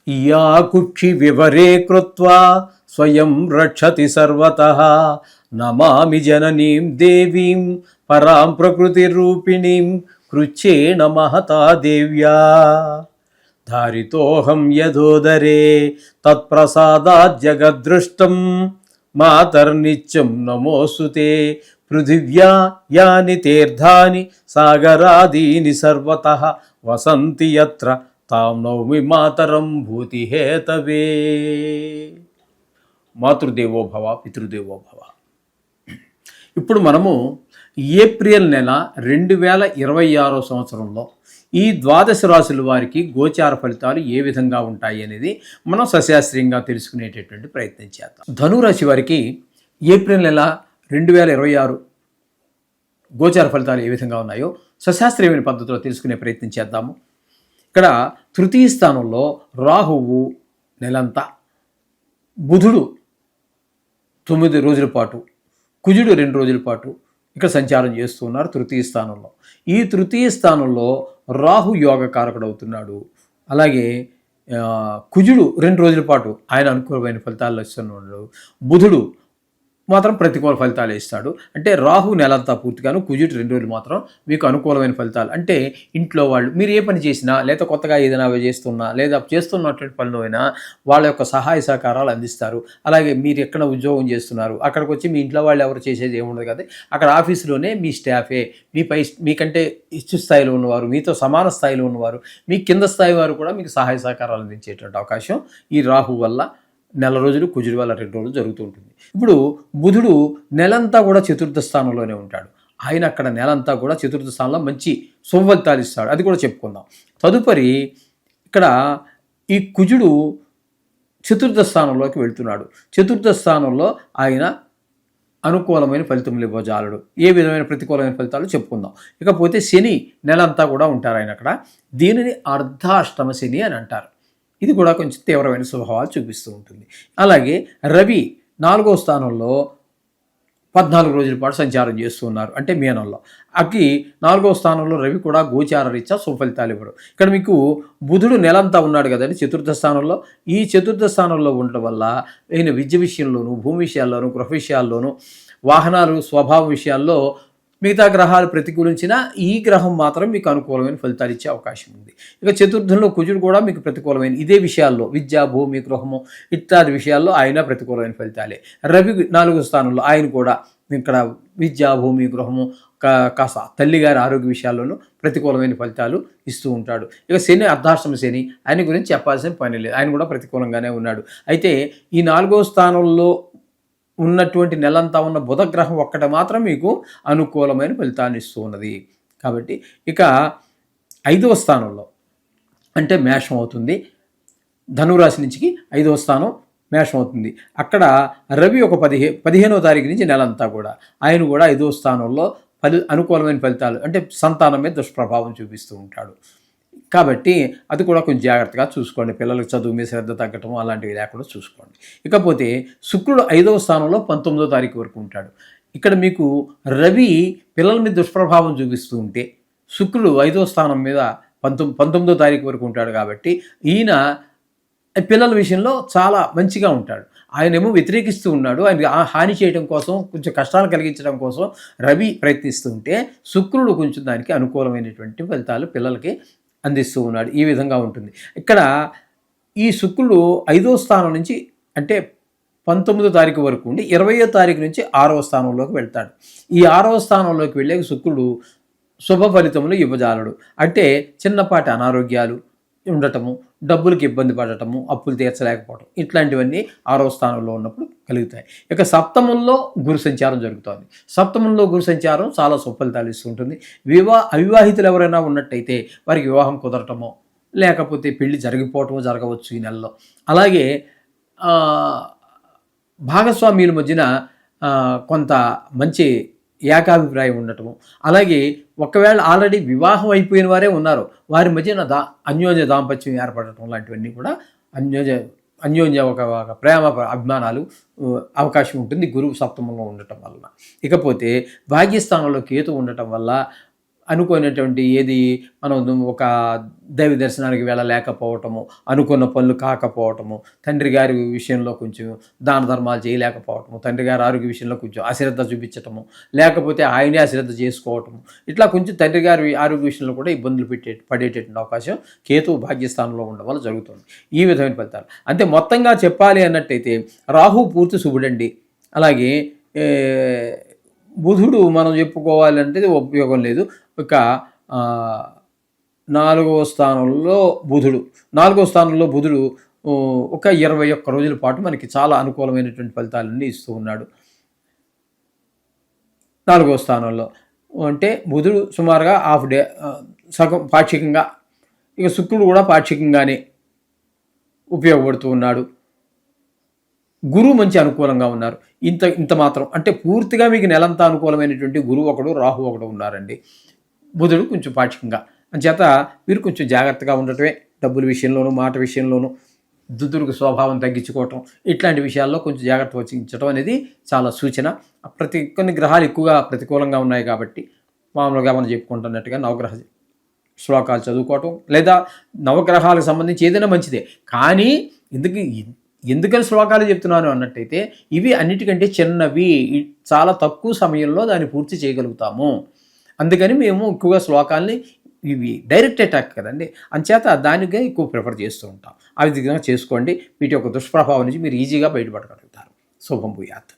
Yeah కుక్షి వివరే కృత్వా స్వయం రక్షతి సర్వతః నమామి జననీం దేవీం పరాం ప్రకృతిరూపిణీం కృచ్ఛేణ మహతా దేవ్యా ధారితోహం యథోదరే తత్ప్రసాదాత్ జగద్దృష్టం మాతర్నిత్యం నమోస్తుతే పృథివ్యా యాని తీర్థాని సాగరాదీని సర్వతః వసంతి యత్ర తాం నౌమి మాతరం భూతిహేతవే. మాతృదేవో భవ పితృదేవో భవ. ఇప్పుడు మనము ఏప్రిల్ నెల 2026 సంవత్సరంలో ఈ ద్వాదశ రాశుల వారికి గోచార ఫలితాలు ఏ విధంగా ఉంటాయి అనేది మనం సశాస్త్రీయంగా తెలుసుకునేటటువంటి ప్రయత్నం చేద్దాం. ధనురాశి వారికి ఏప్రిల్ నెల 2026 గోచార ఫలితాలు ఏ విధంగా ఉన్నాయో సశాస్త్రీయమైన పద్ధతిలో తెలుసుకునే ప్రయత్నం చేద్దాము. ఇక్కడ తృతీయ స్థానంలో రాహువు నెలంతా, బుధుడు 9 రోజుల పాటు, కుజుడు 2 రోజుల పాటు ఇక్కడ సంచారం చేస్తూ ఉన్నారు తృతీయ స్థానంలో. ఈ తృతీయ స్థానంలో రాహు యోగకారకుడు అవుతున్నాడు. అలాగే కుజుడు 2 రోజుల పాటు ఆయన అనుకూలమైన ఫలితాలు ఇస్తున్నాడు. బుధుడు మాత్రం ప్రతికూల ఫలితాలు ఇస్తాడు. అంటే రాహు నెలంతా పూర్తిగాను, కుజుడు 2 రోజులు మాత్రం మీకు అనుకూలమైన ఫలితాలు. అంటే ఇంట్లో వాళ్ళు మీరు ఏ పని చేసినా, లేదా కొత్తగా ఏదైనా చేస్తున్నా, లేదా చేస్తున్నటువంటి పనులు అయినా వాళ్ళ యొక్క సహాయ సహకారాలు అందిస్తారు. అలాగే మీరు ఎక్కడ ఉద్యోగం చేస్తున్నారు, అక్కడికి వచ్చి మీ ఇంట్లో వాళ్ళు ఎవరు చేసేది ఏముండదు కదా, అక్కడ ఆఫీసులోనే మీ స్టాఫే, మీకంటే ఇష్ట స్థాయిలో ఉన్నవారు, మీతో సమాన స్థాయిలో ఉన్నవారు, మీ కింద స్థాయి వారు కూడా మీకు సహాయ సహకారాలు అందించేటువంటి అవకాశం ఈ రాహు వల్ల నెల రోజులు, కుజుడి వల్ల 2 రోజులు జరుగుతూ ఉంటుంది. ఇప్పుడు బుధుడు నెలంతా కూడా చతుర్థ స్థానంలోనే ఉంటాడు. ఆయన అక్కడ నెలంతా కూడా చతుర్థ స్థానంలో మంచి శుభఫలితాలు ఇస్తాడు. అది కూడా చెప్పుకుందాం. తదుపరి ఇక్కడ ఈ కుజుడు చతుర్థ స్థానంలోకి వెళ్తున్నాడు. చతుర్థ స్థానంలో ఆయన అనుకూలమైన ఫలితములు ఇవ్వజాలడు. ఏ విధమైన ప్రతికూలమైన ఫలితాలు చెప్పుకుందాం. ఇకపోతే శని నెలంతా కూడా ఉంటారు ఆయన అక్కడ. దీనిని అర్ధాష్టమ శని అని అంటారు. ఇది కూడా కొంచెం తీవ్రమైన స్వభావాలు చూపిస్తూ ఉంటుంది. అలాగే రవి 4వ స్థానంలో 14 రోజుల పాటు సంచారం చేస్తూ ఉన్నారు. అంటే మీనంలో. 4వ స్థానంలో రవి కూడా గోచార రీత్యా సుఫలితాలు ఇవ్వడు. ఇక్కడ మీకు బుధుడు నెలంతా ఉన్నాడు కదండి చతుర్థ స్థానంలో. ఈ చతుర్థ స్థానంలో ఉండటం వల్ల ఆయన విద్య విషయంలోనూ, భూమి విషయాల్లోనూ, గృహ విషయాల్లోనూ, వాహనాలు స్వభావ విషయాల్లో మిగతా గ్రహాలు ప్రతికూలించినా ఈ గ్రహం మాత్రం మీకు అనుకూలమైన ఫలితాలు ఇచ్చే అవకాశం ఉంది. ఇక చతుర్థంలో కుజుడు కూడా మీకు ప్రతికూలమైన ఇదే విషయాల్లో, విద్య, భూమి, గృహము ఇత్యాది విషయాల్లో ఆయన ప్రతికూలమైన ఫలితాలే. రవి 4వ స్థానంలో ఆయన కూడా ఇక్కడ విద్య, భూమి, గృహము, కాస్త తల్లిగారి ఆరోగ్య విషయాల్లోనూ ప్రతికూలమైన ఫలితాలు ఇస్తూ ఉంటాడు. ఇక శని అర్ధాష్టమ శని, ఆయన గురించి చెప్పాల్సిన పని లేదు. ఆయన కూడా ప్రతికూలంగానే ఉన్నాడు. అయితే ఈ 4వ స్థానంలో ఉన్నటువంటి నెలంతా ఉన్న బుధగ్రహం ఒక్కటి మాత్రం మీకు అనుకూలమైన ఫలితాన్ని ఇస్తూ ఉన్నది. కాబట్టి ఇక 5వ స్థానంలో అంటే మేషం అవుతుంది. ధనురాశి నుంచి 5వ స్థానం మేషం అవుతుంది. అక్కడ రవి ఒక 15వ తారీఖు నుంచి నెలంతా కూడా ఆయన కూడా 5వ స్థానంలో అనుకూలమైన ఫలితాలు అంటే సంతానం మీద దుష్ప్రభావం చూపిస్తూ ఉంటాడు. కాబట్టి అది కూడా కొంచెం జాగ్రత్తగా చూసుకోండి. పిల్లలకు చదువు మీద శ్రద్ధ తగ్గటం అలాంటివి లేకుండా చూసుకోండి. ఇకపోతే శుక్రుడు 5వ స్థానంలో 19వ తారీఖు వరకు ఉంటాడు. ఇక్కడ మీకు రవి పిల్లల మీద దుష్ప్రభావం చూపిస్తూ ఉంటే శుక్రుడు 5వ స్థానం మీద 19వ తారీఖు వరకు ఉంటాడు. కాబట్టి ఈయన పిల్లల విషయంలో చాలా మంచిగా ఉంటాడు. ఆయనేమో వ్యతిరేకిస్తూ ఉన్నాడు. ఆయన హాని చేయడం కోసం, కొంచెం కష్టాలు కలిగించడం కోసం రవి ప్రయత్నిస్తూ ఉంటే శుక్రుడు కొంచెం దానికి అనుకూలమైనటువంటి ఫలితాలు పిల్లలకి అందిస్తూ ఉన్నాడు. ఈ విధంగా ఉంటుంది. ఇక్కడ ఈ శుక్రుడు 5వ స్థానం నుంచి అంటే 19వ తారీఖు వరకు ఉండి 20వ తారీఖు నుంచి 6వ స్థానంలోకి వెళ్తాడు. ఈ 6వ స్థానంలోకి వెళ్ళే శుక్రుడు శుభ ఫలితములు ఇవ్వజాలడు. అంటే చిన్నపాటి అనారోగ్యాలు ఉండటము, డబ్బులకి ఇబ్బంది పడటము, అప్పులు తీర్చలేకపోవడం ఇట్లాంటివన్నీ 6వ స్థానంలో ఉన్నప్పుడు కలుగుతాయి. ఇక సప్తమంలో గురు సంచారం జరుగుతుంది. సప్తమంలో గురు సంచారం చాలా సుఫలితాలు ఇస్తుంటుంది. అవివాహితులు ఎవరైనా ఉన్నట్టయితే వారికి వివాహం కుదరటమో, లేకపోతే పెళ్లి జరిగిపోవటమో జరగవచ్చు ఈ నెలలో. అలాగే భాగస్వామ్యుల మధ్యన కొంత మంచి ఏకాభిప్రాయం ఉండటము, అలాగే ఒకవేళ ఆల్రెడీ వివాహం అయిపోయిన వారే ఉన్నారు వారి మధ్యన అన్యోన్య దాంపత్యం ఏర్పడటం లాంటివన్నీ కూడా అన్యోన్య ఒక ప్రేమ అభిమానాలు అవకాశం ఉంటుంది గురువు సప్తమంలో ఉండటం వలన. ఇకపోతే భాగ్యస్థానంలో కేతు ఉండటం వల్ల అనుకునేటువంటి ఏది మనం ఒక దైవ దర్శనానికి వెళ్ళలేకపోవటము, అనుకున్న పనులు కాకపోవటము, తండ్రి గారి విషయంలో కొంచెం దాన ధర్మాలు చేయలేకపోవటము, తండ్రి గారి ఆరోగ్య విషయంలో కొంచెం అశ్రద్ధ చూపించటము, లేకపోతే ఆయనే అశ్రద్ధ చేసుకోవటము, ఇట్లా కొంచెం తండ్రి గారి ఆరోగ్య విషయంలో కూడా ఇబ్బందులు పడేటటువంటి అవకాశం కేతువు భాగ్యస్థానంలో ఉండడం వల్ల జరుగుతుంది. ఈ విధమైన ఫలితాలు. అంతే మొత్తంగా చెప్పాలి అన్నట్టయితే రాహు పూర్తి శుభుడండి. అలాగే బుధుడు మనం చెప్పుకోవాలంటే ఉపయోగం లేదు. ఇక 4వ స్థానంలో బుధుడు ఒక 21 రోజుల పాటు మనకి చాలా అనుకూలమైనటువంటి ఫలితాలన్నీ ఇస్తూ ఉన్నాడు 4వ స్థానంలో. అంటే బుధుడు సుమారుగా హాఫ్ డే, సగం పాక్షికంగా. ఇక శుక్రుడు కూడా పాక్షికంగానే ఉపయోగపడుతూ ఉన్నాడు. గురువు మంచి అనుకూలంగా ఉన్నారు. ఇంత మాత్రం అంటే పూర్తిగా మీకు నెలంతా అనుకూలమైనటువంటి గురువు ఒకడు, రాహు ఒకడు ఉన్నారండి. బుధుడు కొంచెం పాక్షికంగా. అంచేత వీరు కొంచెం జాగ్రత్తగా ఉండటమే, డబ్బుల విషయంలోనూ మాట విషయంలోనూ దుద్దురుకు స్వభావం తగ్గించుకోవటం, ఇట్లాంటి విషయాల్లో కొంచెం జాగ్రత్త వహించడం అనేది చాలా సూచన. కొన్ని గ్రహాలు ఎక్కువగా ప్రతికూలంగా ఉన్నాయి కాబట్టి మామూలుగా మనం చెప్పుకుంటున్నట్టుగా నవగ్రహ శ్లోకాలు చదువుకోవటం, లేదా నవగ్రహాలకు సంబంధించి ఏదైనా మంచిదే. కానీ ఎందుకని శ్లోకాలు చెప్తున్నాను అన్నట్టయితే ఇవి అన్నిటికంటే చిన్నవి, చాలా తక్కువ సమయంలో దాన్ని పూర్తి చేయగలుగుతాము. అందుకని మేము ఎక్కువగా శ్లోకాల్ని, ఇవి డైరెక్ట్ అటాక్ కదండి, అంచేత దానిగా ఎక్కువ ప్రిఫర్ చేస్తూ ఉంటాం. ఆ విధంగా చేసుకోండి. వీటి యొక్క దుష్ప్రభావం నుంచి మీరు ఈజీగా బయటపడగలుగుతారు. శుభం భూయాత్.